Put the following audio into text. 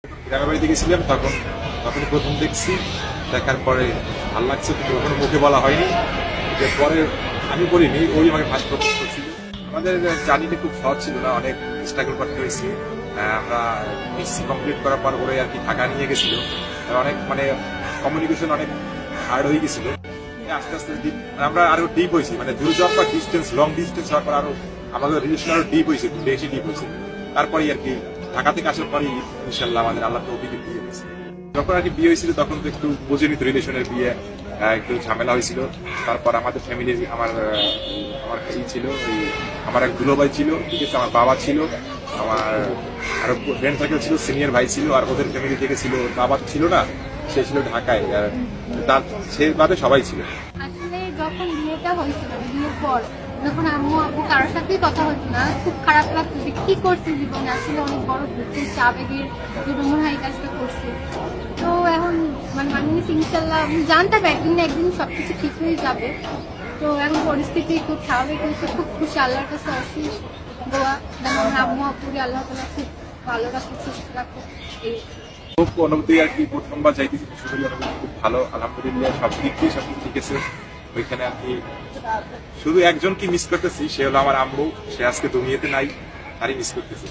গ্রামের বাড়িতে গেছিলাম তখন তখন প্রথম দেখছি, দেখার পরে ভালো লাগছে, কিন্তু ওখানে মুখে বলা হয়নি। যে পরে আমি বলিনি, ওই আমাকে ফার্স্ট প্রপোজ করছিল। আমাদের জার্নিটা খুব সহজ ছিল না, অনেক স্ট্রাগল করতে হয়েছে। আমরা এসসি কমপ্লিট করার পর ওরা আর কি ঢাকা নিয়ে গেছিল, অনেক মানে কমিউনিকেশন অনেক হার্ড হয়ে গেছিল। আস্তে আস্তে আমরা আরো ডিপ হয়েছি, মানে দূর যাওয়ার পর ডিস্টেন্স, লং ডিস্টেন্স হওয়ার পর আরো আমাদের রিলেশন আরো ডিপ হয়েছে, বেশি ডিপ হয়েছে। তারপরে আর কি ঢাকা থেকে আসার পরই ইনশাল্লাহ আমাদের আল্লাহ তৌফিকে বিয়ে হয়েছে। যখন আর কি বিয়ে হয়েছিল তখন তো একটু বুঝে নিত রিলেশনের বিয়ে, একটু ঝামেলা হয়েছিল। তারপর আমাদের ফ্যামিলির আমার এই ছিল, আমার এক দুলো ভাই ছিল, ঠিক আছে, আমার বাবা ছিল, আমার আরো ফ্রেন্ড সার্কেল ছিল, সিনিয়র ভাই ছিল, আর ওদের ফ্যামিলি থেকে ছিল, বাবা ছিল না, সে ছিল ঢাকায়, আর তার সে বাদে সবাই ছিল। আসলে যখন বিয়েটা হয়েছিল, বিয়ের পর যখন আম্মু আব্বু কারোর সাথেই কথা হতো না, খুব খারাপ লাগতো যে কি করছি জীবনে, আসলে অনেক বড় ভুল, আবেগের জন্য মনে হয় এই কাজটা করছি। তো এখন মানে আমি ইনশাল্লাহ আমি জানতাম একদিন না একদিন সবকিছু ঠিক হয়ে যাবে। তো এখন পরিস্থিতি খুব স্বাভাবিক হয়েছে, খুব খুশি, আল্লাহর কাছে অশেষ দোয়া যেমন আম্মু আব্বুকে আল্লাহ তাআলা খুব ভালো রাখুক, সুস্থ রাখুক। এই খুব অনুভূতি আর কি, প্রথমবার যাইতেছি, শুধু অনুভূতি খুব ভালো, আলহামদুলিল্লাহ, সব দিক দিয়ে সব ঠিক আছে। ওইখানে আর কি শুধু একজনকে মিস করতেছি, সে হলো আমার আম্মু, সে আজকে দুনিয়াতে নাই, তারই মিস করতেছি।